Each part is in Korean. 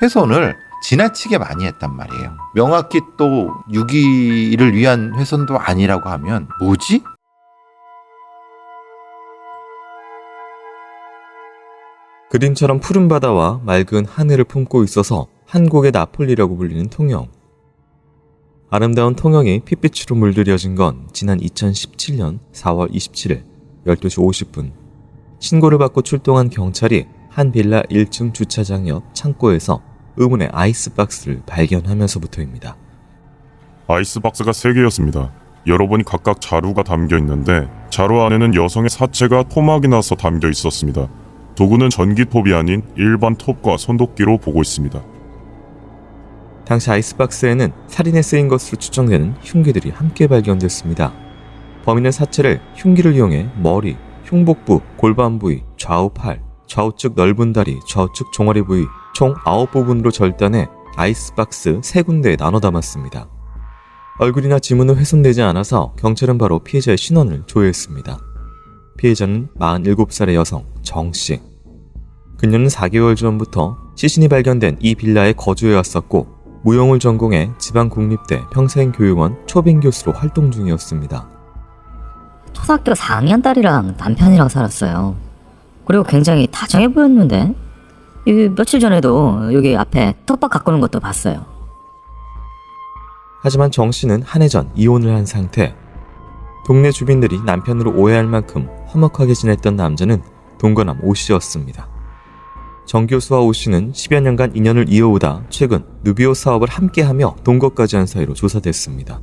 훼손을 지나치게 많이 했단 말이에요. 명확히 또 유기를 위한 훼손도 아니라고 하면 뭐지? 그림처럼 푸른 바다와 맑은 하늘을 품고 있어서 한국의 나폴리라고 불리는 통영. 아름다운 통영이 핏빛으로 물들여진 건 지난 2017년 4월 27일 12시 50분 신고를 받고 출동한 경찰이 한 빌라 1층 주차장 옆 창고에서 의문의 아이스박스를 발견하면서부터입니다. 아이스박스가 3개였습니다. 열어보니 각각 자루가 담겨 있는데 자루 안에는 여성의 사체가 토막이 나서 담겨 있었습니다. 도구는 전기톱이 아닌 일반 톱과 손도끼로 보고 있습니다. 당시 아이스박스에는 살인에 쓰인 것으로 추정되는 흉기들이 함께 발견됐습니다. 범인은 사체를 흉기를 이용해 머리, 흉복부, 골반 부위, 좌우 팔, 좌우측 넓은 다리, 좌우측 종아리 부위 총 9부분으로 절단해 아이스박스 3군데에 나눠 담았습니다. 얼굴이나 지문은 훼손되지 않아서 경찰은 바로 피해자의 신원을 조회했습니다. 피해자는 47살의 여성 정씨. 그녀는 4개월 전부터 시신이 발견된 이 빌라에 거주해왔었고 무용을 전공해 지방국립대 평생교육원 초빙교수로 활동 중이었습니다. 초등학교 4학년 딸이랑 남편이랑 살았어요. 그리고 굉장히 다정해 보였는데 며칠 전에도 여기 앞에 텃밭 가꾸는 것도 봤어요. 하지만 정 씨는 한 해 전 이혼을 한 상태. 동네 주민들이 남편으로 오해할 만큼 화목하게 지냈던 남자는 동거남 오 씨였습니다. 정 교수와 오 씨는 10여 년간 인연을 이어오다 최근 누비호 사업을 함께하며 동거까지 한 사이로 조사됐습니다.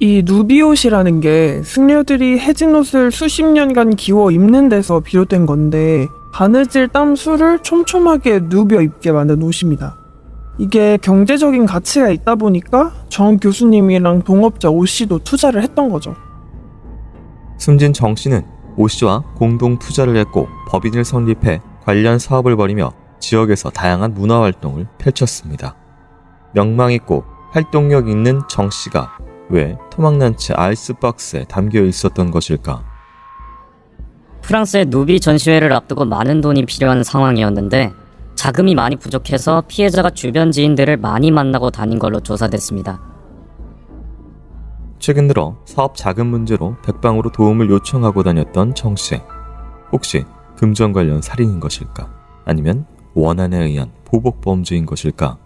이 누비옷이라는 게 승려들이 해진 옷을 수십 년간 기워 입는 데서 비롯된 건데 바느질 땀수를 촘촘하게 누벼 입게 만든 옷입니다. 이게 경제적인 가치가 있다 보니까 정 교수님이랑 동업자 오 씨도 투자를 했던 거죠. 숨진 정 씨는 오 씨와 공동 투자를 했고 법인을 설립해 관련 사업을 벌이며 지역에서 다양한 문화활동을 펼쳤습니다. 명망 있고 활동력 있는 정 씨가 왜 토막난 채 아이스박스에 담겨 있었던 것일까? 프랑스의 누비 전시회를 앞두고 많은 돈이 필요한 상황이었는데 자금이 많이 부족해서 피해자가 주변 지인들을 많이 만나고 다닌 걸로 조사됐습니다. 최근 들어 사업 자금 문제로 백방으로 도움을 요청하고 다녔던 정 씨. 혹시 금전 관련 살인인 것일까? 아니면 원한에 의한 보복 범죄인 것일까?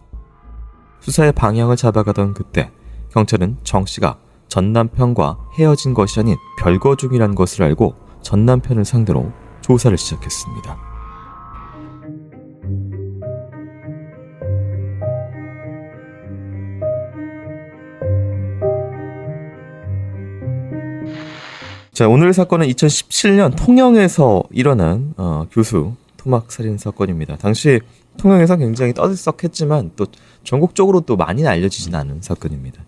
수사의 방향을 잡아가던 그때 경찰은 정 씨가 전 남편과 헤어진 것이 아닌 별거 중이라는 것을 알고 전 남편을 상대로 조사를 시작했습니다. 자, 오늘 사건은 2017년 통영에서 일어난 교수 토막 살인 사건입니다. 당시 통영에서 굉장히 떠들썩했지만 또 전국적으로 또 많이는 알려지진 않은 사건입니다.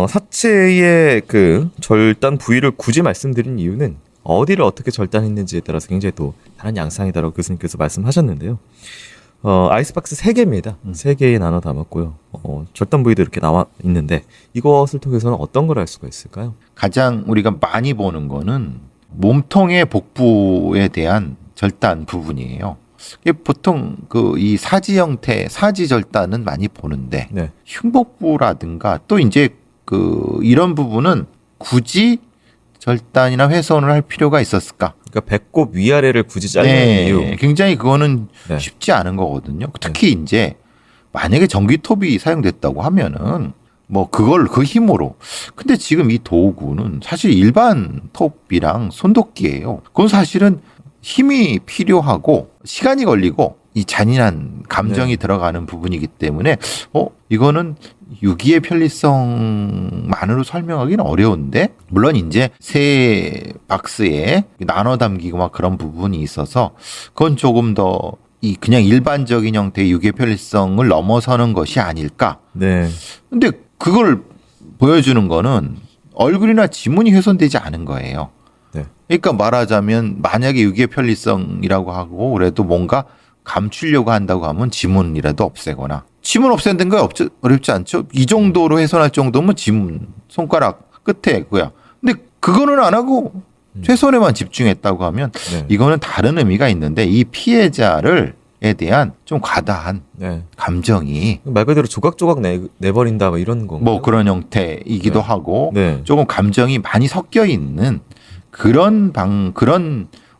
사체의 그 절단 부위를 굳이 말씀드린 이유는 어디를 어떻게 절단했는지에 따라서 굉장히 또 다른 양상이다라고 교수님께서 말씀하셨는데요. 아이스박스 3개입니다. 3개에 나눠 담았고요. 절단 부위도 이렇게 나와 있는데 이것을 통해서는 어떤 걸 알 수가 있을까요? 가장 우리가 많이 보는 거는 몸통의 복부에 대한 절단 부분이에요. 이게 보통 이 사지 형태, 사지 절단은 많이 보는데 네. 흉복부라든가 또 이제 이런 부분은 굳이 절단이나 훼손을 할 필요가 있었을까? 그러니까 배꼽 위아래를 굳이 자르는 이유. 굉장히 그거는 네. 쉽지 않은 거거든요. 특히 이제 만약에 전기톱이 사용됐다고 하면은 뭐 그 힘으로. 근데 지금 이 도구는 사실 일반 톱이랑 손도끼예요. 그건 사실은 힘이 필요하고 시간이 걸리고 이 잔인한 감정이 들어가는 부분이기 때문에 이거는 유기의 편리성만으로 설명하기는 어려운데, 물론 이제 새 박스에 나눠 담기고 막 그런 부분이 있어서 그건 조금 더 그냥 일반적인 형태의 유기의 편리성을 넘어서는 것이 아닐까. 네. 근데 그걸 보여주는 거는 얼굴이나 지문이 훼손되지 않은 거예요. 네. 그러니까 말하자면 만약에 유기의 편리성이라고 하고 그래도 뭔가 감추려고 한다고 하면 지문이라도 없애거나, 지문 없애는 거 어렵지 않죠? 이 정도로 훼손할 정도면 지문, 손가락 끝에 그거야. 근데 그거는 안 하고 훼손에만 집중했다고 하면 네. 이거는 다른 의미가 있는데, 이 피해자를 대한 좀 과다한 네. 감정이 말 그대로 조각조각 내버린다 뭐 이런 건가요? 뭐 그런 형태이기도 네. 하고 네. 조금 감정이 많이 섞여 있는 그런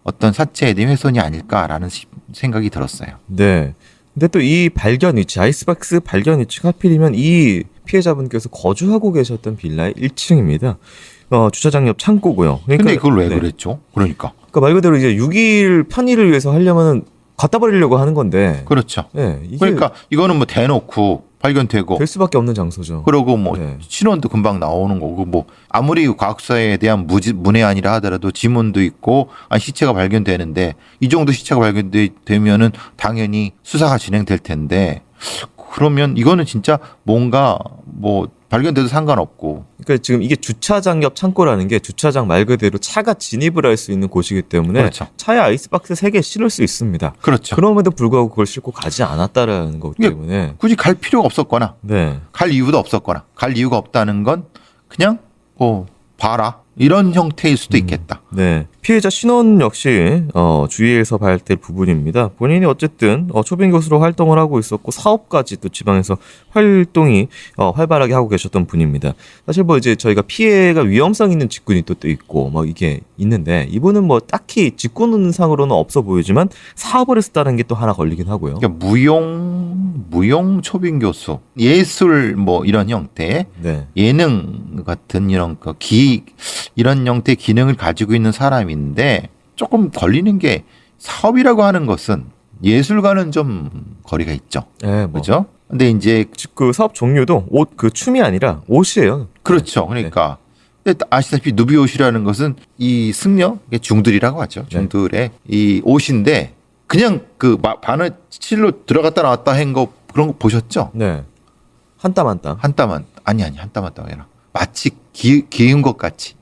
어떤 사체에 대한 훼손이 아닐까라는 생각이 들었어요. 네. 근데 또 이 발견 위치, 아이스박스 발견 위치가 하필이면 이 피해자분께서 거주하고 계셨던 빌라의 1층입니다. 주차장 옆 창고고요. 그러니까, 근데 그걸 왜 네. 그랬죠? 그러니까 말 그대로 이제 6일 편의를 위해서 하려면은 갖다 버리려고 하는 건데. 그렇죠. 네, 이게 그러니까 이거는 뭐 대놓고 발견되고 될 수밖에 없는 장소죠. 그러고 뭐 네. 신원도 금방 나오는 거고 뭐 아무리 과학수사에 대한 문외한이라 하더라도 지문도 있고 시체가 발견되는데 이 정도 시체가 발견되면은 당연히 수사가 진행될 텐데 그러면 이거는 진짜 뭔가 뭐 발견돼도 상관없고 그러니까 지금 이게 주차장 옆 창고라는 게 주차장 말 그대로 차가 진입을 할 수 있는 곳이기 때문에 그렇죠. 차에 아이스박스 3개 실을 수 있습니다. 그렇죠. 그럼에도 불구하고 그걸 싣고 가지 않았다라는 거기 이게 때문에 굳이 갈 필요가 없었거나 네. 갈 이유도 없었거나 갈 이유가 없다는 건 그냥 뭐 봐라 이런 형태일 수도 있겠다. 네. 피해자 신원 역시 주의해서 봐야 될 부분입니다. 본인이 어쨌든 초빙 교수로 활동을 하고 있었고 사업까지 또 지방에서 활동이 활발하게 하고 계셨던 분입니다. 사실 뭐 이제 저희가 피해가 위험성 있는 직군이 또 있고 뭐 이게 있는데 이분은 뭐 딱히 직군상으로는 없어 보이지만 사업을 했었다는 게 또 하나 걸리긴 하고요. 그러니까 무용 초빙 교수 예술 뭐 이런 형태 네. 예능 같은 이런 이런 형태의 기능을 가지고 있는 사람인데 조금 걸리는 게 사업이라고 하는 것은 예술과는 좀 거리가 있죠. 네, 뭐. 그렇죠? 근데 이제 그 사업 종류도 옷 그 춤이 아니라 옷이에요. 그렇죠. 그러니까 근데 아시다시피 누비옷이라는 것은 이 승려 중들이라고 하죠. 중들의 이 옷인데 그냥 그 바느질로 들어갔다 나왔다 한 거 그런 거 보셨죠? 네. 한 땀 한 땀. 한 땀 한 땀 아니라 마치 기운 것 같이.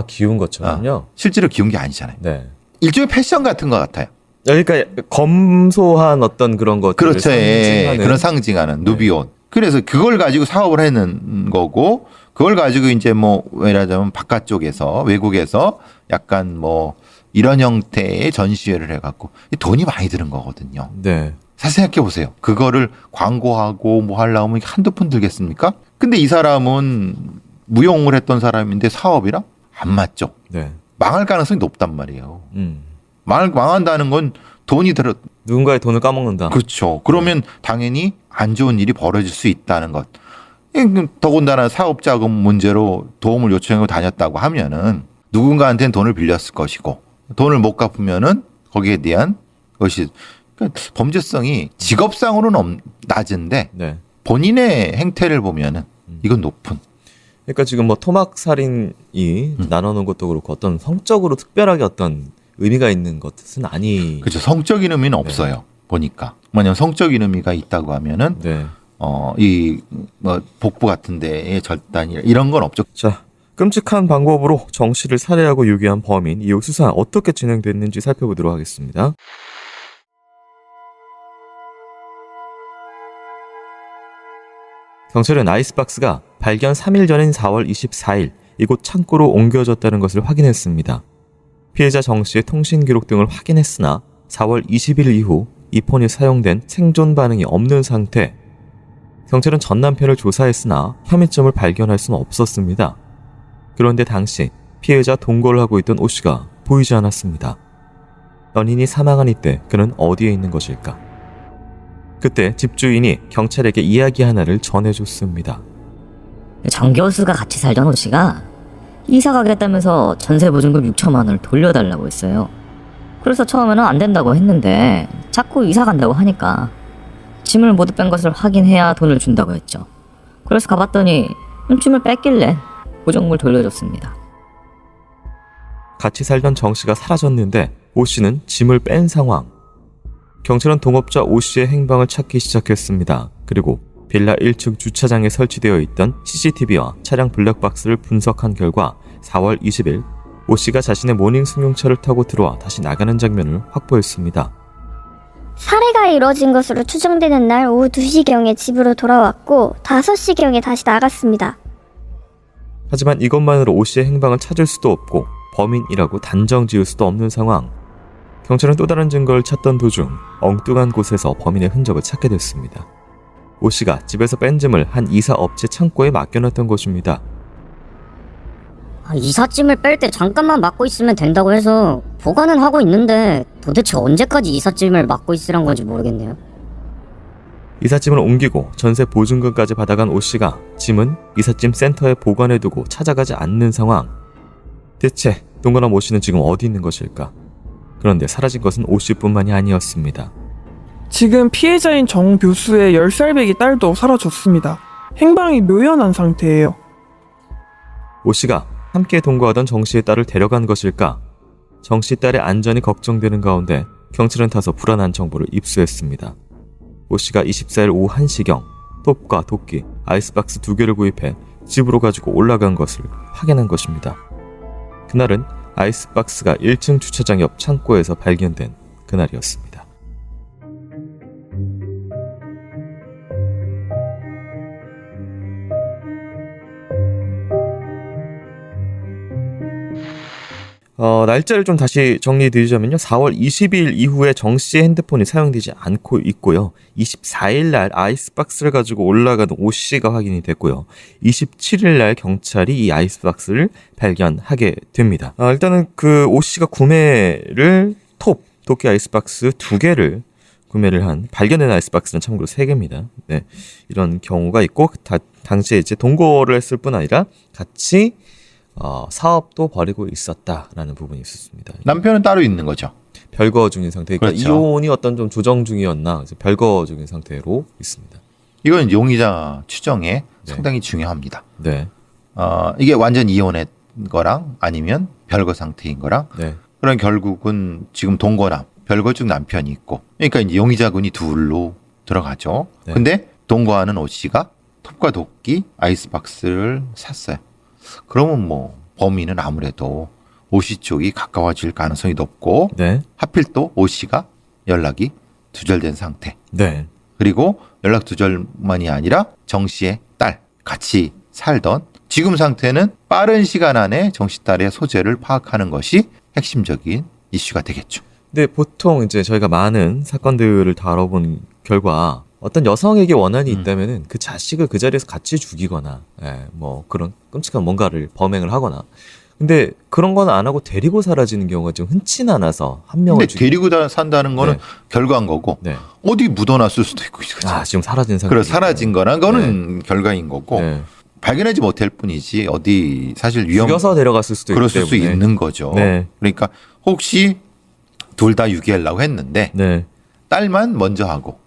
기운 것처럼요. 실제로 기운 게 아니잖아요. 네. 일종의 패션 같은 것 같아요. 그러니까 검소한 어떤 그런 것 그렇죠. 그런 상징하는 누비옷. 그래서 그걸 가지고 사업을 하는 거고 그걸 가지고 이제 뭐 예를 바깥쪽에서 외국에서 약간 뭐 이런 형태의 전시회를 해갖고 돈이 많이 드는 거거든요. 네. 사실 생각해 보세요. 그거를 광고하고 뭐 하려면 한두 푼 들겠습니까? 근데 이 사람은 무용을 했던 사람인데 사업이랑 안 맞죠. 네. 망할 가능성이 높단 말이에요. 음. 망한다는 건 돈이 들어. 누군가의 돈을 까먹는다. 그렇죠. 그러면 당연히 안 좋은 일이 벌어질 수 있다는 것. 더군다나 사업 자금 문제로 도움을 요청하고 다녔다고 하면은 누군가한테는 돈을 빌렸을 것이고 돈을 못 갚으면은 거기에 대한 것이 그러니까 범죄성이 직업상으로는 낮은데 네. 본인의 행태를 보면은 이건 높은. 그러니까 지금 뭐 토막 살인이 나눠놓은 것도 그렇고 어떤 성적으로 특별하게 어떤 의미가 있는 것은 아니. 그렇죠. 성적인 의미는 없어요. 보니까. 만약 성적인 의미가 있다고 하면은 네. 이 뭐 복부 같은 데의 절단 이런 건 없죠. 자, 끔찍한 방법으로 정 씨를 살해하고 유기한 범인 이후 수사 어떻게 진행됐는지 살펴보도록 하겠습니다. 경찰은 아이스박스가 발견 3일 전인 4월 24일 이곳 창고로 옮겨졌다는 것을 확인했습니다. 피해자 정 씨의 통신 기록 등을 확인했으나 4월 20일 이후 이 폰이 사용된 생존 반응이 없는 상태. 경찰은 전 남편을 조사했으나 혐의점을 발견할 수는 없었습니다. 그런데 당시 피해자 동거를 하고 있던 오 씨가 보이지 않았습니다. 연인이 사망한 이때 그는 어디에 있는 것일까? 그때 집주인이 경찰에게 이야기 하나를 전해줬습니다. 정 교수가 같이 살던 오 씨가 이사 가겠다면서 전세 보증금 6천만 원을 돌려달라고 했어요. 그래서 처음에는 안 된다고 했는데 자꾸 이사 간다고 하니까 짐을 모두 뺀 것을 확인해야 돈을 준다고 했죠. 그래서 가봤더니 짐을 뺐길래 보증금을 돌려줬습니다. 같이 살던 정 씨가 사라졌는데 오 씨는 짐을 뺀 상황. 경찰은 동업자 오 씨의 행방을 찾기 시작했습니다. 그리고 빌라 1층 주차장에 설치되어 있던 CCTV와 차량 블랙박스를 분석한 결과 4월 20일 오 씨가 자신의 모닝 승용차를 타고 들어와 다시 나가는 장면을 확보했습니다. 살해가 이뤄진 것으로 추정되는 날 오후 2시경에 집으로 돌아왔고 5시경에 다시 나갔습니다. 하지만 이것만으로 오 씨의 행방을 찾을 수도 없고 범인이라고 단정 지을 수도 없는 상황. 경찰은 또 다른 증거를 찾던 도중 엉뚱한 곳에서 범인의 흔적을 찾게 됐습니다. 오 씨가 집에서 뺀 짐을 한 이사 업체 창고에 맡겨놨던 것입니다. 이삿짐을 뺄 때 잠깐만 막고 있으면 된다고 해서 보관은 하고 있는데 도대체 언제까지 이삿짐을 막고 있으란 건지 모르겠네요. 이삿짐을 옮기고 전세 보증금까지 받아간 오 씨가 짐은 이삿짐 센터에 보관해두고 찾아가지 않는 상황. 대체 동거남 오 씨는 지금 어디 있는 것일까? 그런데 사라진 것은 오 씨뿐만이 아니었습니다. 지금 피해자인 정 교수의 10살배기 딸도 사라졌습니다. 행방이 묘연한 상태예요. 오 씨가 함께 동거하던 정 씨의 딸을 데려간 것일까? 정 씨 딸의 안전이 걱정되는 가운데 경찰은 다소 불안한 정보를 입수했습니다. 오 씨가 24일 오후 1시경 톱과 도끼, 아이스박스 2개를 구입해 집으로 가지고 올라간 것을 확인한 것입니다. 그날은 아이스박스가 1층 주차장 옆 창고에서 발견된 그날이었습니다. 날짜를 좀 다시 정리해드리자면요. 4월 22일 이후에 정 씨의 핸드폰이 사용되지 않고 있고요. 24일 날 아이스박스를 가지고 올라가는 오 씨가 확인이 됐고요. 27일 날 경찰이 이 아이스박스를 발견하게 됩니다. 일단은 그 오 씨가 구매를 도끼 아이스박스 2개를 구매를 한, 발견된 아이스박스는 참고로 3개입니다. 네. 이런 경우가 있고, 당시에 이제 동거를 했을 뿐 아니라 같이 사업도 벌이고 있었다라는 부분이 있었습니다. 남편은 따로 있는 거죠. 별거 중인 상태. 그러니까 그렇죠. 이혼이 어떤 좀 조정 중이었나, 별거 중인 상태로 있습니다. 이건 용의자 추정에 네. 상당히 중요합니다. 네, 이게 완전 이혼한 거랑 아니면 별거 상태인 거랑 네, 그럼 결국은 지금 동거남, 별거 중 남편이 있고 그러니까 이제 용의자군이 둘로 들어가죠. 네. 근데 동거하는 오 씨가 톱과 도끼, 아이스박스를 샀어요. 그러면 뭐 범인은 아무래도 오 씨 쪽이 가까워질 가능성이 높고 네, 하필 또 오 씨가 연락이 두절된 상태. 네, 그리고 연락 두절만이 아니라 정 씨의 딸 같이 살던 지금 상태는 빠른 시간 안에 정 씨 딸의 소재를 파악하는 것이 핵심적인 이슈가 되겠죠. 근데 보통 이제 저희가 많은 사건들을 다뤄본 결과 어떤 여성에게 원한이 있다면은 그 자식을 그 자리에서 같이 죽이거나, 뭐 그런 끔찍한 뭔가를 범행을 하거나. 근데 그런 건 안 하고 데리고 사라지는 경우가 좀 흔치 않아서 한 명을 근데 데리고 산다는 거는 네. 결과인 거고 네. 어디 묻어놨을 수도 있고 그렇죠. 지금 사라진 상태. 그래 사라진 거나 거는 결과인 거고 네. 발견하지 못할 뿐이지 어디 사실 죽여서 데려갔을 수도 있기 그랬을 수 때문에. 있는 거죠. 네. 그러니까 혹시 둘 다 유기하려고 했는데 네. 딸만 먼저 하고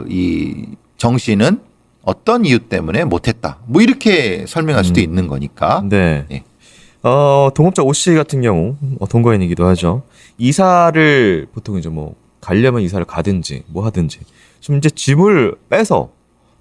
이 정 씨는 어떤 이유 때문에 못했다. 뭐 이렇게 설명할 수도 있는 거니까. 네. 네. 동업자 오 씨 같은 경우 동거인이기도 하죠. 이사를 보통 이제 뭐 가려면 이사를 가든지 뭐 하든지 지금 이제 짐을 빼서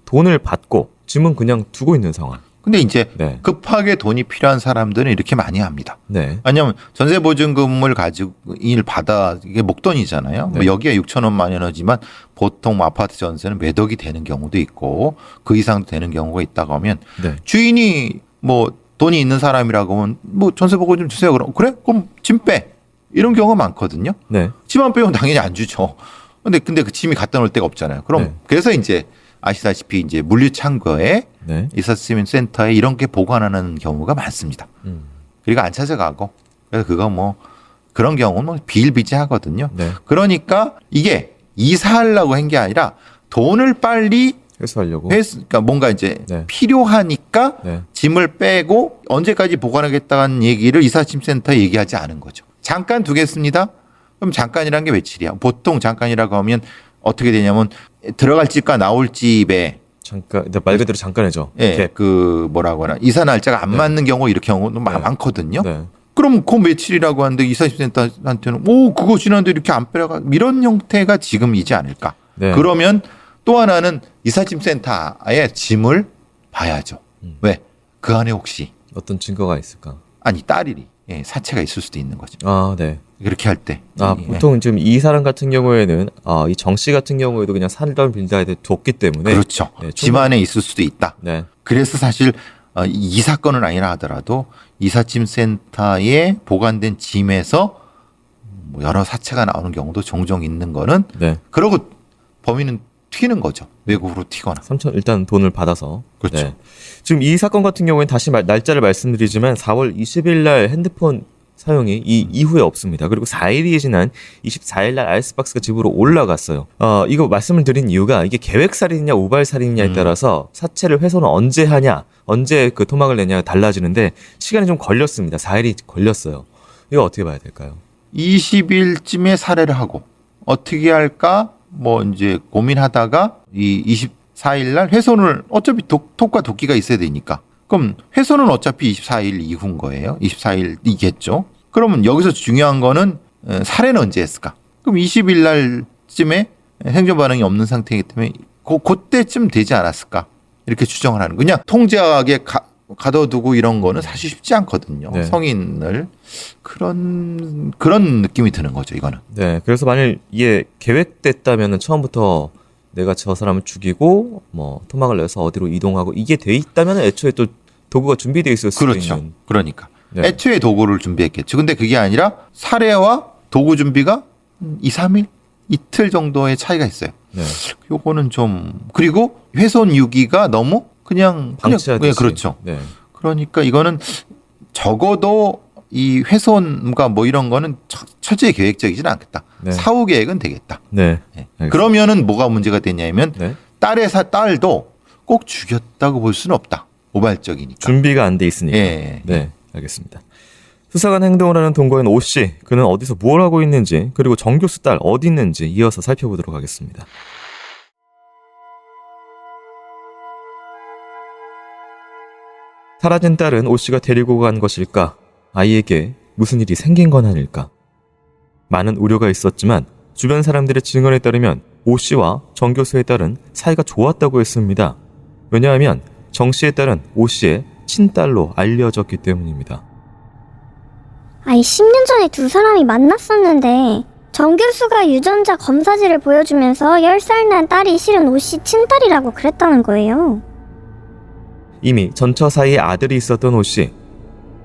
돈을 받고 짐은 그냥 두고 있는 상황. 근데 이제 네. 급하게 돈이 필요한 사람들은 이렇게 많이 합니다. 네. 왜냐하면 전세보증금을 가지고 일 받아 이게 목돈이잖아요. 네. 뭐 여기에 6천원만 원이지만 보통 아파트 전세는 몇 억이 되는 경우도 있고 그 이상도 되는 경우가 있다고 하면 네. 주인이 뭐 돈이 있는 사람이라고 하면 뭐 전세보고 좀 주세요. 그럼 짐 빼. 이런 경우가 많거든요. 네. 짐 안 빼면 당연히 안 주죠. 근데 그 짐이 갖다 놓을 데가 없잖아요. 그럼 네. 그래서 이제 아시다시피 이제 물류창고에 네. 이삿짐 센터에 이런 게 보관하는 경우가 많습니다. 그리고 안 찾아가고 그래서 그거 뭐 그런 경우는 뭐 비일비재하거든요. 네. 그러니까 이게 이사하려고 한 게 아니라 돈을 빨리 회수하려고. 그러니까 뭔가 이제 네. 필요하니까 네. 짐을 빼고 언제까지 보관하겠다는 얘기를 이삿짐 센터에 얘기하지 않은 거죠. 잠깐 두겠습니다. 그럼 잠깐이란 게 며칠이야? 보통 잠깐이라고 하면 어떻게 되냐면 들어갈 집과 나올 집에 잠깐, 말 그대로 잠깐이죠. 예, 그 뭐라고 하나 이사 날짜가 안 네. 맞는 경우 이렇게 경우도 네. 많거든요. 네. 그럼 그 며칠이라고 하는데 이삿짐 센터한테는 그거 지난데 이렇게 안 빼라가 이런 형태가 지금이지 않을까. 네. 그러면 또 하나는 이삿짐 센터에 짐을 봐야죠. 왜? 그 안에 혹시 어떤 증거가 있을까? 아니 딸이 사체가 있을 수도 있는 거죠. 네. 그렇게 할 때. 보통 지금 이 사람 같은 경우에는 이 정 씨 같은 경우에도 그냥 살던 빌다에 뒀기 때문에. 그렇죠. 네, 집 안에 있을 수도 있다. 네. 그래서 사실 이 사건은 아니라 하더라도 이삿짐 센터에 보관된 짐에서 뭐 여러 사체가 나오는 경우도 종종 있는 거는 네. 그러고 범인은 튀는 거죠. 외국으로 튀거나. 3천 일단 돈을 받아서. 그렇죠. 지금 이 사건 같은 경우에는 다시 날짜를 말씀드리지만 4월 20일 날 핸드폰 사용이 이 이후에 없습니다. 그리고 4일이 지난 24일 날 아이스박스가 집으로 올라갔어요. 이거 말씀을 드린 이유가 이게 계획살인이냐 우발살인이냐에 따라서 사체를 훼손을 언제 하냐, 언제 그 토막을 내냐가 달라지는데 시간이 좀 걸렸습니다. 4일이 걸렸어요. 이거 어떻게 봐야 될까요? 20일쯤에 살해를 하고 어떻게 할까 뭐 이제 고민하다가 이 24일 날 훼손을 어차피 톡과 도끼가 있어야 되니까 그럼 훼손은 어차피 24일 이후인 거예요. 24일이겠죠. 그러면 여기서 중요한 거는 살해는 언제 했을까? 그럼 20일 날쯤에 생존 반응이 없는 상태이기 때문에 그때쯤 되지 않았을까? 이렇게 추정을 하는 거예요. 그냥 통제하게 가둬두고 이런 거는 사실 쉽지 않거든요. 네. 성인을 그런 느낌이 드는 거죠. 이거는. 네. 그래서 만일 이게 계획됐다면은 처음부터 내가 저 사람을 죽이고 뭐 토막을 내서 어디로 이동하고 이게 돼 있다면 애초에 또 도구가 준비되어 있을 수도 그렇죠. 있는. 그러니까 네. 애초에 도구를 준비했겠죠. 근데 그게 아니라 살해와 도구 준비가 2, 3일 이틀 정도의 차이가 있어요. 네. 요거는 좀 그리고 훼손 유기가 너무 그냥 방치하듯이. 그렇죠. 네. 그러니까 이거는 적어도 이 훼손과 뭐 이런 거는 철저히 계획적이지는 않겠다. 네. 사후 계획은 되겠다. 네. 네. 알겠습니다. 그러면은 뭐가 문제가 되냐면 네. 딸도 꼭 죽였다고 볼 수는 없다. 우발적이니까. 준비가 안 돼 있으니까. 예. 네, 알겠습니다. 수사관 행동을 하는 동거인 오 씨, 그는 어디서 뭘 하고 있는지, 그리고 정 교수 딸 어디 있는지 이어서 살펴보도록 하겠습니다. 사라진 딸은 오 씨가 데리고 간 것일까? 아이에게 무슨 일이 생긴 건 아닐까? 많은 우려가 있었지만 주변 사람들의 증언에 따르면 오 씨와 정 교수의 딸은 사이가 좋았다고 했습니다. 왜냐하면 정 씨의 딸은 오 씨의 친딸로 알려졌기 때문입니다. 아니 10년 전에 두 사람이 만났었는데 정 교수가 유전자 검사지를 보여주면서 10살 난 딸이 실은 오씨 친딸이라고 그랬다는 거예요. 이미 전처 사이에 아들이 있었던 오 씨.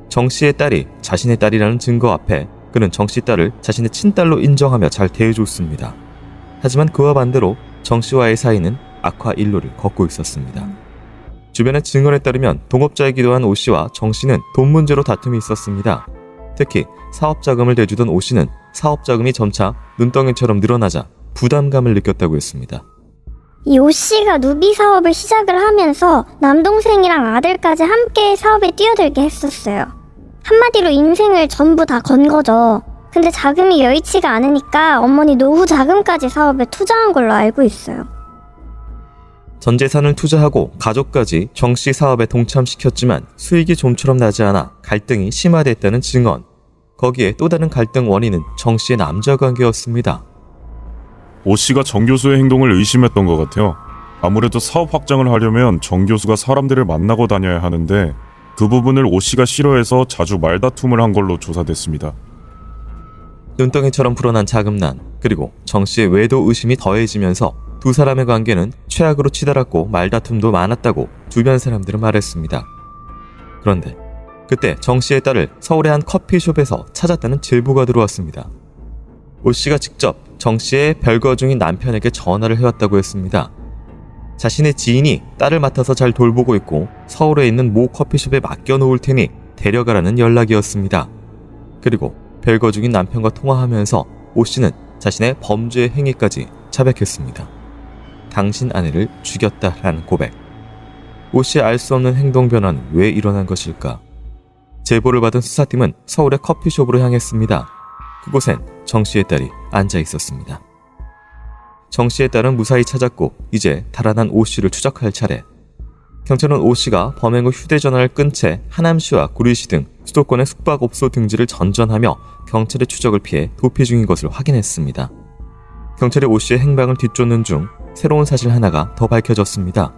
정 씨의 딸이 자신의 딸이라는 증거 앞에 그는 정 씨 딸을 자신의 친딸로 인정하며 잘 대해줬습니다. 하지만 그와 반대로 정 씨와의 사이는 악화 일로를 걷고 있었습니다. 주변의 증언에 따르면 동업자이기도 한 오 씨와 정 씨는 돈 문제로 다툼이 있었습니다. 특히 사업 자금을 대주던 오 씨는 사업 자금이 점차 눈덩이처럼 늘어나자 부담감을 느꼈다고 했습니다. 이 오씨가 누비 사업을 시작을 하면서 남동생이랑 아들까지 함께 사업에 뛰어들게 했었어요. 한마디로 인생을 전부 다 건 거죠. 근데 자금이 여의치가 않으니까 어머니 노후 자금까지 사업에 투자한 걸로 알고 있어요. 전 재산을 투자하고 가족까지 정 씨 사업에 동참시켰지만 수익이 좀처럼 나지 않아 갈등이 심화됐다는 증언. 거기에 또 다른 갈등 원인은 정 씨의 남자 관계였습니다. 오 씨가 정 교수의 행동을 의심했던 것 같아요. 아무래도 사업 확장을 하려면 정 교수가 사람들을 만나고 다녀야 하는데 그 부분을 오 씨가 싫어해서 자주 말다툼을 한 걸로 조사됐습니다. 눈덩이처럼 불어난 자금난, 그리고 정 씨의 외도 의심이 더해지면서 두 사람의 관계는 최악으로 치달았고 말다툼도 많았다고 주변 사람들은 말했습니다. 그런데 그때 정 씨의 딸을 서울의 한 커피숍에서 찾았다는 제보가 들어왔습니다. 오 씨가 직접 정 씨의 별거 중인 남편에게 전화를 해왔다고 했습니다. 자신의 지인이 딸을 맡아서 잘 돌보고 있고 서울에 있는 모 커피숍에 맡겨놓을 테니 데려가라는 연락이었습니다. 그리고 별거 중인 남편과 통화하면서 오 씨는 자신의 범죄 행위까지 자백했습니다. 당신 아내를 죽였다라는 고백. 오 씨의 알 수 없는 행동 변화는 왜 일어난 것일까? 제보를 받은 수사팀은 서울의 커피숍으로 향했습니다. 그곳엔 정 씨의 딸이 앉아 있었습니다. 정 씨의 딸은 무사히 찾았고 이제 달아난 오 씨를 추적할 차례. 경찰은 오 씨가 범행 후 휴대전화를 끈 채 하남시와 구리시 등 수도권의 숙박업소 등지를 전전하며 경찰의 추적을 피해 도피 중인 것을 확인했습니다. 경찰이 오 씨의 행방을 뒤쫓는 중 새로운 사실 하나가 더 밝혀졌습니다.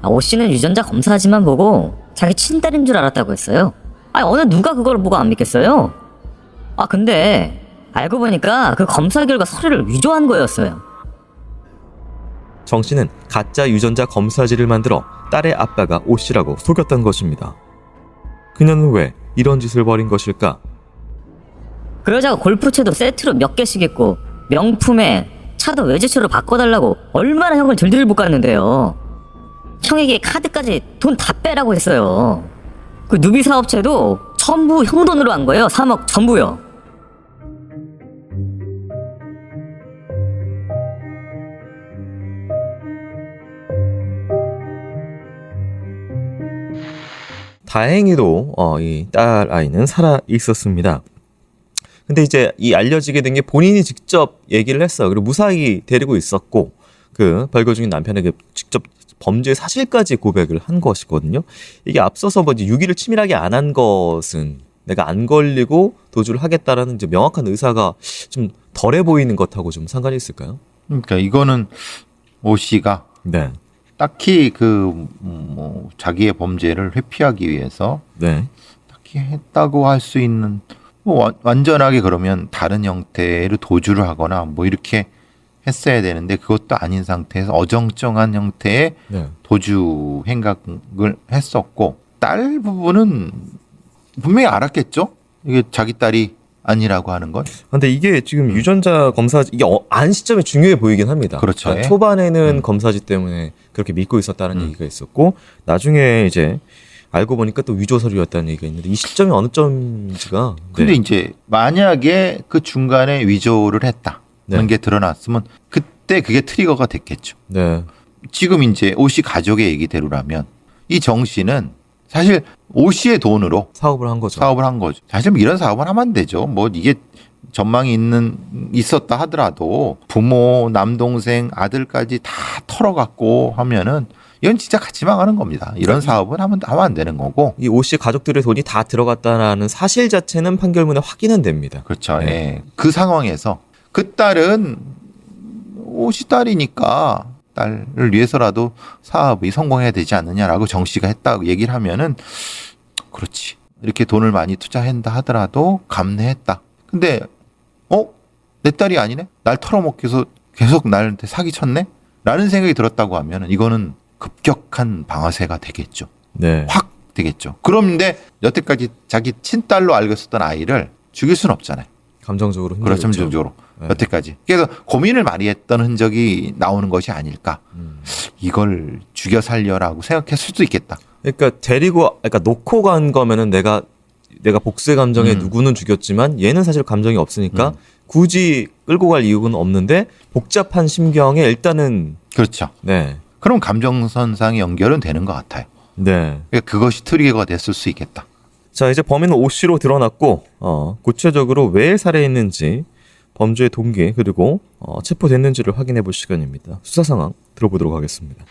오 씨는 유전자 검사지만 보고 자기 친딸인 줄 알았다고 했어요. 아니 어느 누가 그걸 보고 안 믿겠어요? 아 근데 알고 보니까 그 검사 결과 서류를 위조한 거였어요. 정 씨는 가짜 유전자 검사지를 만들어 딸의 아빠가 오 씨라고 속였던 것입니다. 그녀는 왜 이런 짓을 벌인 것일까? 그 여자가 골프채도 세트로 몇 개씩 있고 명품에 차도 외제차로 바꿔달라고 얼마나 형을 들들 볶았는데요. 형에게 카드까지 돈 다 빼라고 했어요. 그 누비 사업체도 전부 형 돈으로 한 거예요. 3억 전부요. 다행히도 이 딸 아이는 살아 있었습니다. 근데 이제 이 알려지게 된 게 본인이 직접 얘기를 했어요. 그리고 무사히 데리고 있었고 그 벌거 중인 남편에게 직접 범죄 사실까지 고백을 한 것이거든요. 이게 앞서서 뭐 이제 유기를 치밀하게 안 한 것은 내가 안 걸리고 도주를 하겠다라는 이제 명확한 의사가 좀 덜해 보이는 것하고 좀 상관이 있을까요? 그러니까 이거는 오 씨가 네. 딱히 뭐 자기의 범죄를 회피하기 위해서 네. 딱히 했다고 할 수 있는 뭐 완전하게 그러면 다른 형태로 도주를 하거나 뭐 이렇게 했어야 되는데 그것도 아닌 상태에서 어정쩡한 형태의 네. 도주 행각을 했었고 딸 부분은 분명히 알았겠죠? 이게 자기 딸이 아니라고 하는 건. 근데 이게 지금 유전자 검사 이게 안 시점에 중요해 보이긴 합니다. 그렇죠. 그러니까 초반에는 검사지 때문에 그렇게 믿고 있었다는 얘기가 있었고 나중에 이제 알고 보니까 또 위조 서류였다는 얘기가 있는데 이 시점이 어느 점인지가. 근데 네. 이제 만약에 그 중간에 위조를 했다는 네. 게 드러났으면 그때 그게 트리거가 됐겠죠. 네. 지금 이제 오 씨 가족의 얘기대로라면 이 정 씨는 사실 오 씨의 돈으로 사업을 한 거죠. 사업을 한 거죠. 사실 뭐 이런 사업은 하면 안 되죠. 뭐 이게 전망이 있었다 하더라도 부모, 남동생, 아들까지 다 털어갖고 하면은 이건 진짜 같이 망하는 겁니다. 이런 사업은 하면 안 되는 거고. 이 오 씨 가족들의 돈이 다 들어갔다라는 사실 자체는 판결문에 확인은 됩니다. 그렇죠. 네. 예. 그 상황에서 그 딸은 오 씨 딸이니까 딸을 위해서라도 사업이 성공해야 되지 않느냐라고 정 씨가 했다고 얘기를 하면은 그렇지. 이렇게 돈을 많이 투자한다 하더라도 감내했다. 근데 내 딸이 아니네? 날 털어먹기 위해서 계속 나한테 사기쳤네? 라는 생각이 들었다고 하면은 이거는 급격한 방아쇠가 되겠죠. 네. 확 되겠죠. 그런데 여태까지 자기 친딸로 알고 있었던 아이를 죽일 수는 없잖아요. 감정적으로 그렇죠. 힘들었죠. 감정적으로. 네. 여태까지. 그래서 고민을 많이 했던 흔적이 나오는 것이 아닐까. 이걸 죽여 살려라고 생각했을 수도 있겠다. 그러니까 그러니까 놓고 간 거면은 내가 복수의 감정에 누구는 죽였지만 얘는 사실 감정이 없으니까 굳이 끌고 갈 이유는 없는데 복잡한 심경에 일단은 그렇죠. 네. 그럼 감정선상의 연결은 되는 것 같아요. 네. 그러니까 그것이 트리거가 됐을 수 있겠다. 자, 이제 범인은 오 씨로 드러났고 구체적으로 왜 살해했는지 범죄의 동기 그리고 체포됐는지를 확인해 볼 시간입니다. 수사 상황 들어보도록 하겠습니다.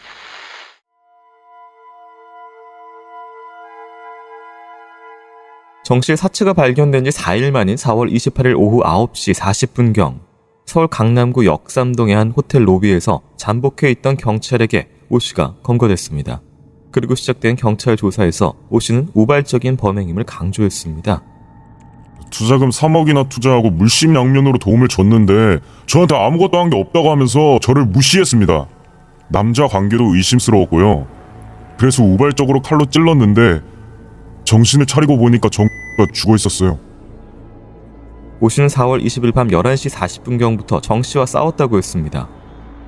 정 씨의 사체가 발견된 지 4일 만인 4월 28일 오후 9시 40분경 서울 강남구 역삼동의 한 호텔 로비에서 잠복해 있던 경찰에게 오 씨가 검거됐습니다. 그리고 시작된 경찰 조사에서 오 씨는 우발적인 범행임을 강조했습니다. 투자금 3억이나 투자하고 물심양면으로 도움을 줬는데 저한테 아무것도 한 게 없다고 하면서 저를 무시했습니다. 남자 관계도 의심스러웠고요. 그래서 우발적으로 칼로 찔렀는데 정신을 차리고 보니까 정가 죽어 있었어요. 오 씨는 4월 20일 밤 11시 40분경부터 정 씨와 싸웠다고 했습니다.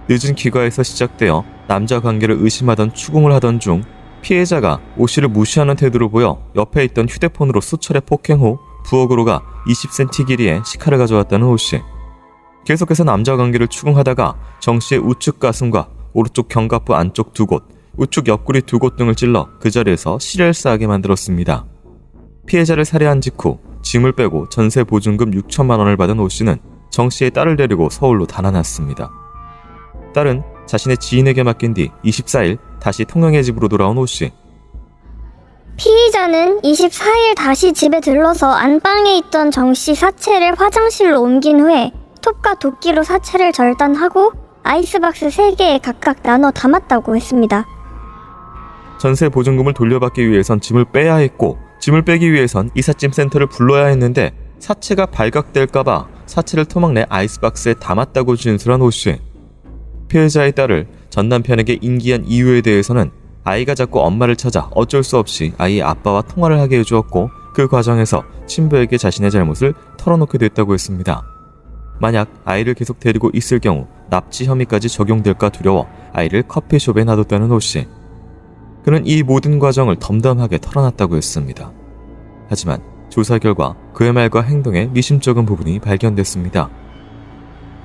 늦은 귀가에서 시작되어 남자 관계를 의심하던 추궁을 하던 중 피해자가 오 씨를 무시하는 태도로 보여 옆에 있던 휴대폰으로 수차례 폭행 후 부엌으로 가 20cm 길이의 식칼을 가져왔다는 오 씨. 계속해서 남자 관계를 추궁하다가 정 씨의 우측 가슴과 오른쪽 견갑부 안쪽 2곳, 우측 옆구리 2곳 등을 찔러 그 자리에서 실혈 싸게 만들었습니다. 피해자를 살해한 직후 짐을 빼고 전세 보증금 6천만 원을 받은 오 씨는 정 씨의 딸을 데리고 서울로 달아났습니다. 딸은 자신의 지인에게 맡긴 뒤 24일 다시 통영의 집으로 돌아온 오 씨. 피의자는 24일 다시 집에 들러서 안방에 있던 정씨 사체를 화장실로 옮긴 후에 톱과 도끼로 사체를 절단하고 아이스박스 3개에 각각 나눠 담았다고 했습니다. 전세 보증금을 돌려받기 위해선 짐을 빼야 했고 짐을 빼기 위해선 이삿짐 센터를 불러야 했는데 사체가 발각될까봐 사체를 토막 내 아이스박스에 담았다고 진술한 오 씨. 피해자의 딸을 전 남편에게 인기한 이유에 대해서는 아이가 자꾸 엄마를 찾아 어쩔 수 없이 아이의 아빠와 통화를 하게 해주었고 그 과정에서 친부에게 자신의 잘못을 털어놓게 됐다고 했습니다. 만약 아이를 계속 데리고 있을 경우 납치 혐의까지 적용될까 두려워 아이를 커피숍에 놔뒀다는 오 씨. 그는 이 모든 과정을 덤덤하게 털어놨다고 했습니다. 하지만 조사 결과 그의 말과 행동에 미심쩍은 부분이 발견됐습니다.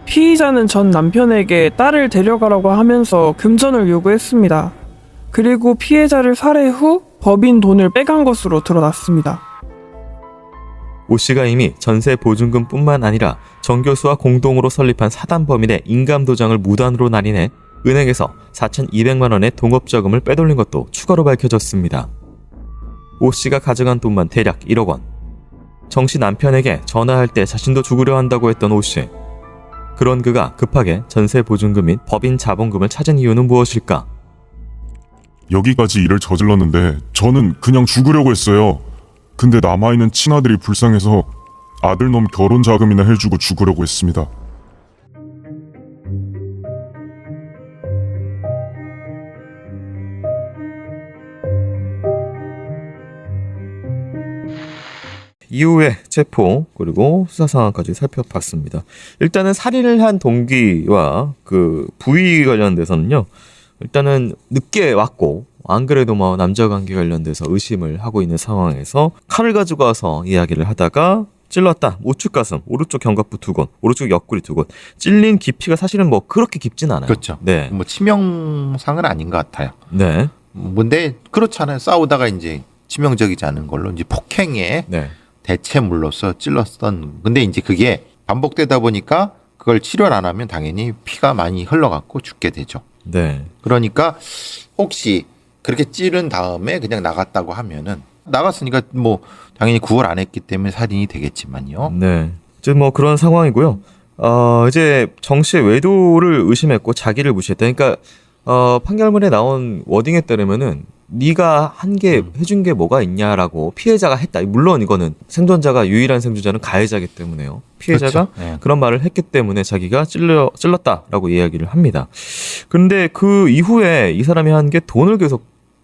피의자는 전 남편에게 딸을 데려가라고 하면서 금전을 요구했습니다. 그리고 피해자를 살해 후 법인 돈을 빼간 것으로 드러났습니다. 오 씨가 이미 전세 보증금뿐만 아니라 정 교수와 공동으로 설립한 사단 범인의 인감 도장을 무단으로 날인해 은행에서 4,200만 원의 동업자금을 빼돌린 것도 추가로 밝혀졌습니다. 오 씨가 가져간 돈만 대략 1억 원. 정 씨 남편에게 전화할 때 자신도 죽으려 한다고 했던 오 씨. 그런 그가 급하게 전세 보증금 및 법인 자본금을 찾은 이유는 무엇일까? 여기까지 일을 저질렀는데 저는 그냥 죽으려고 했어요. 근데 남아있는 친아들이 불쌍해서 아들놈 결혼 자금이나 해주고 죽으려고 했습니다. 이후에 체포 그리고 수사 상황까지 살펴봤습니다. 일단은 살인을 한 동기와 그 부위 관련돼서는요. 일단은 늦게 왔고 안 그래도 뭐 남자 관계 관련돼서 의심을 하고 있는 상황에서 칼을 가지고 와서 이야기를 하다가 찔렀다. 우측 가슴, 오른쪽 견갑부 2곳, 오른쪽 옆구리 2곳. 찔린 깊이가 사실은 뭐 그렇게 깊진 않아요. 그렇죠. 네. 뭐 치명상은 아닌 것 같아요. 네. 근데 그렇잖아요. 싸우다가 이제 치명적이지 않은 걸로 이제 폭행의 네. 대체물로서 찔렀던. 근데 이제 그게 반복되다 보니까 그걸 치료를 안 하면 당연히 피가 많이 흘러갖고 죽게 되죠. 네. 그러니까 혹시 그렇게 찌른 다음에 그냥 나갔다고 하면은 나갔으니까 뭐 당연히 구걸 안 했기 때문에 살인이 되겠지만요. 네. 이제 뭐 그런 상황이고요. 이제 정 씨의 외도를 의심했고 자기를 무시했다. 그러니까 판결문에 나온 워딩에 따르면은 네가 한 게 해준 게 뭐가 있냐라고 피해자가 했다. 물론 이거는 생존자가 유일한 생존자는 가해자이기 때문에요. 피해자가 그렇죠. 네. 그런 말을 했기 때문에 자기가 찔렀다라고 이야기를 합니다. 그런데 그 이후에 이 사람이 한 게 돈을 계속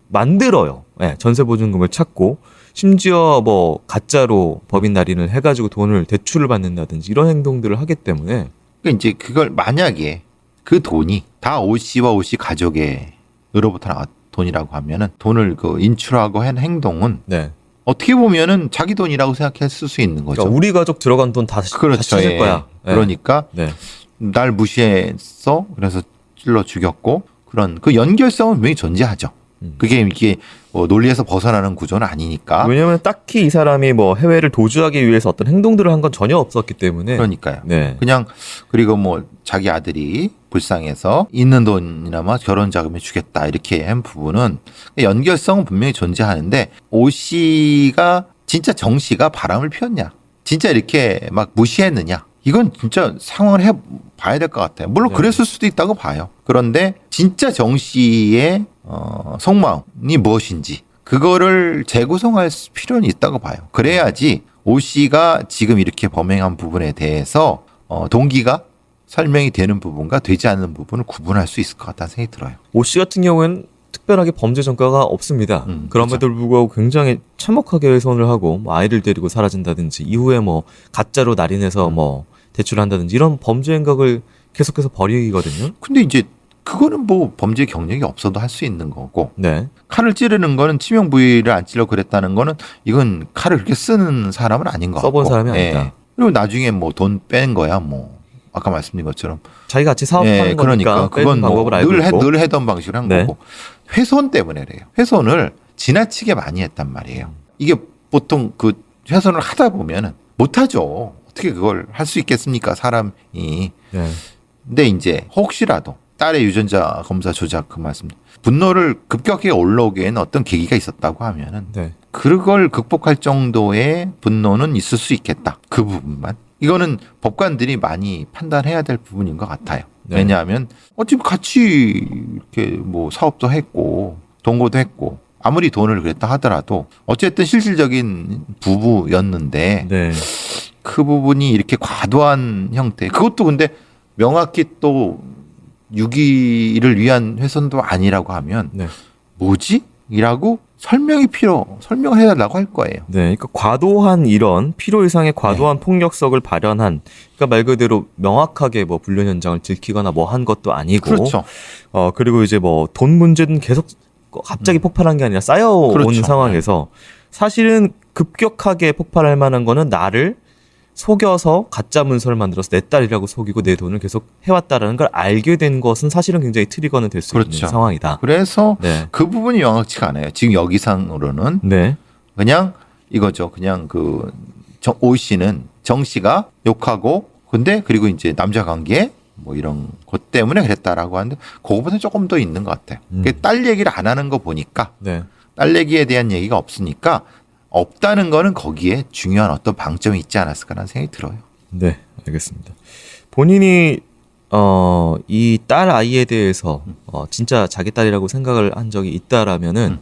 만들어요. 네, 전세보증금을 찾고 심지어 뭐 가짜로 법인 날인을 해가지고 돈을 대출을 받는다든지 이런 행동들을 하기 때문에 그러니까 이제 그걸 만약에 그 돈이 다 오 씨와 오 씨 가족의로부터 나왔 돈이라고 하면은 돈을 그 인출하고 한 행동은 네. 어떻게 보면은 자기 돈이라고 생각했을 수 있는 거죠. 그러니까 우리 가족 들어간 돈 다시 그렇죠. 찾을 예. 거야. 네. 그러니까 네. 날 무시했어. 그래서 찔러 죽였고 그런 그 연결성은 분명히 존재하죠. 그게 이게 뭐 논리에서 벗어나는 구조는 아니니까. 왜냐하면 딱히 이 사람이 뭐 해외를 도주하기 위해서 어떤 행동들을 한 건 전혀 없었기 때문에. 그러니까요. 네. 그냥 그리고 뭐 자기 아들이 불쌍해서 있는 돈이나마 결혼 자금에 주겠다 이렇게 한 부분은 연결성은 분명히 존재하는데 오 씨가 진짜 정 씨가 바람을 피웠냐? 진짜 이렇게 막 무시했느냐? 이건 진짜 상황을 해 봐야 될 것 같아요. 물론 네. 그랬을 수도 있다고 봐요. 그런데 진짜 정 씨의 속마음이 무엇인지 그거를 재구성할 필요는 있다고 봐요. 그래야지 오 씨가 지금 이렇게 범행한 부분에 대해서 동기가 설명이 되는 부분과 되지 않는 부분을 구분할 수 있을 것 같다는 생각이 들어요. 오 씨 같은 경우에는 특별하게 범죄 전과가 없습니다. 그럼에도 불구하고 굉장히 참혹하게 훼손을 하고 뭐 아이를 데리고 사라진다든지 이후에 뭐 가짜로 날인해서 뭐 대출한다든지 이런 범죄 행각을 계속해서 벌이거든요. 근데 이제 그거는 뭐 범죄 경력이 없어도 할 수 있는 거고 네. 칼을 찌르는 거는 치명 부위를 안 찔러 그랬다는 거는 이건 칼을 그렇게 쓰는 사람은 아닌 것 같고 써본 사람이 아니다. 그리고 나중에 뭐 돈 뺀 거야 뭐 아까 말씀드린 것처럼 자기가 같이 사업하는 거니까 그건 방법을 알고 있고. 늘 하던 방식을 한 네. 거고 훼손 때문에 그래요. 훼손을 지나치게 많이 했단 말이에요. 이게 보통 그 훼손을 하다 보면은 못하죠. 어떻게 그걸 할 수 있겠습니까 사람이. 네. 근데 이제 혹시라도 딸의 유전자 검사 조작 그 말씀 분노를 급격하게 올라오기에는 어떤 계기가 있었다고 하면은 네. 그걸 극복할 정도의 분노는 있을 수 있겠다. 그 부분만. 이거는 법관들이 많이 판단해야 될 부분인 것 같아요. 네. 왜냐하면 어차피 같이 이렇게 뭐 사업도 했고 동거도 했고 아무리 돈을 그랬다 하더라도 어쨌든 실질적인 부부였는데 네. 그 부분이 이렇게 과도한 형태. 그것도 근데 명확히 또 유기를 위한 훼손도 아니라고 하면 네. 뭐지? 이라고 설명을 해달라고 할 거예요. 네, 그러니까 과도한 이런 필요 이상의 과도한 폭력성을 발현한, 그러니까 말 그대로 명확하게 뭐 불륜 현장을 들키거나 뭐 한 것도 아니고, 그렇죠. 그리고 이제 뭐 돈 문제는 계속 갑자기 폭발한 게 아니라 쌓여온 그렇죠. 상황에서 사실은 급격하게 폭발할 만한 거는 나를 속여서 가짜 문서를 만들어서 내 딸이라고 속이고 내 돈을 계속 해왔다라는 걸 알게 된 것은 사실은 굉장히 트리거는 될 수 그렇죠. 있는 상황이다. 그래서 네. 그 부분이 명확치가 않아요. 지금 여기상으로는 네. 그냥 이거죠. 그냥 오 씨는 정 씨가 욕하고 근데 그리고 이제 남자 관계 뭐 이런 것 때문에 그랬다라고 하는데 그거보다 조금 더 있는 것 같아요. 딸 얘기를 안 하는 거 보니까 네. 딸 얘기에 대한 얘기가 없으니까 없다는 거는 거기에 중요한 어떤 방점이 있지 않았을까라는 생각이 들어요. 네, 알겠습니다. 본인이 이 딸 아이에 대해서 진짜 자기 딸이라고 생각을 한 적이 있다라면은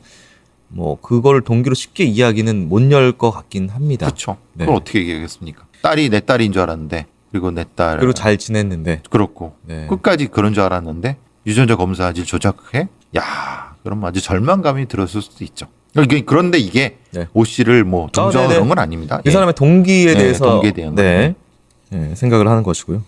뭐 그걸 동기로 쉽게 이야기는 못 열 것 같긴 합니다. 그렇죠. 네. 그걸 어떻게 얘기하겠습니까? 딸이 내 딸인 줄 알았는데 그리고 내 딸 그리고 잘 지냈는데. 그렇고 네. 끝까지 그런 줄 알았는데 유전자 검사지 조작해? 야, 그럼 아주 절망감이 들었을 수도 있죠. 그런데 이게 네. 오 씨를 뭐 동정하는 네네. 건 아닙니다. 이 사람의 동기에 네, 대해서 동기에 대한 네, 네, 생각을 하는 것이고요.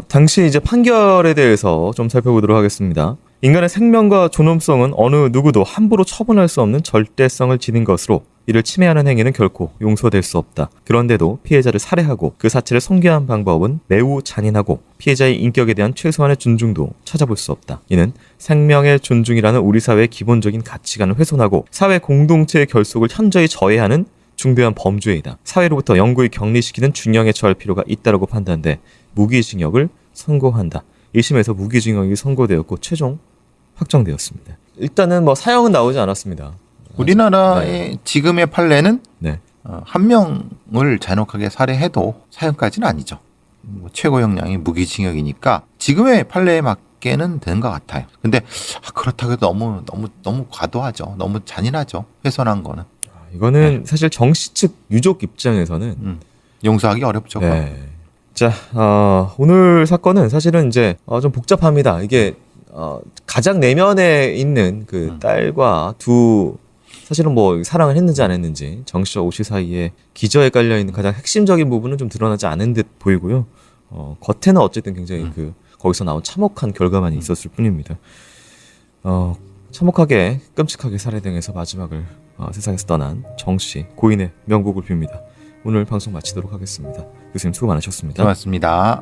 당시 이제 판결에 대해서 좀 살펴보도록 하겠습니다. 인간의 생명과 존엄성은 어느 누구도 함부로 처분할 수 없는 절대성을 지닌 것으로 이를 침해하는 행위는 결코 용서될 수 없다. 그런데도 피해자를 살해하고 그 사체를 손괴한 방법은 매우 잔인하고 피해자의 인격에 대한 최소한의 존중도 찾아볼 수 없다. 이는 생명의 존중이라는 우리 사회의 기본적인 가치관을 훼손하고 사회 공동체의 결속을 현저히 저해하는 중대한 범죄이다. 사회로부터 영구히 격리시키는 중형에 처할 필요가 있다고 판단돼 무기징역을 선고한다. 1심에서 무기징역이 선고되었고 최종 확정되었습니다. 일단은 뭐 사형은 나오지 않았습니다. 우리나라의 지금의 판례는 네. 한 명을 잔혹하게 살해해도 사형까지는 아니죠. 뭐 최고 형량이 무기징역이니까 지금의 판례에 맞게는 되는 것 같아요. 근데 그렇다고 해도 너무 과도하죠. 너무 잔인하죠. 훼손한 거는. 이거는 사실 정씨 측 유족 입장에서는 용서하기 어렵죠. 네. 자, 오늘 사건은 사실은 이제 좀 복잡합니다. 이게 가장 내면에 있는 그 딸과 사실은 뭐 사랑을 했는지 안 했는지 정씨와 오씨 사이에 기저에 깔려 있는 가장 핵심적인 부분은 좀 드러나지 않은 듯 보이고요. 겉에는 어쨌든 굉장히 거기서 나온 참혹한 결과만이 있었을 뿐입니다. 참혹하게 끔찍하게 살해당해서 마지막을 세상에서 떠난 정씨 고인의 명복을 빕니다. 오늘 방송 마치도록 하겠습니다. 교수님 수고 많으셨습니다. 고맙습니다.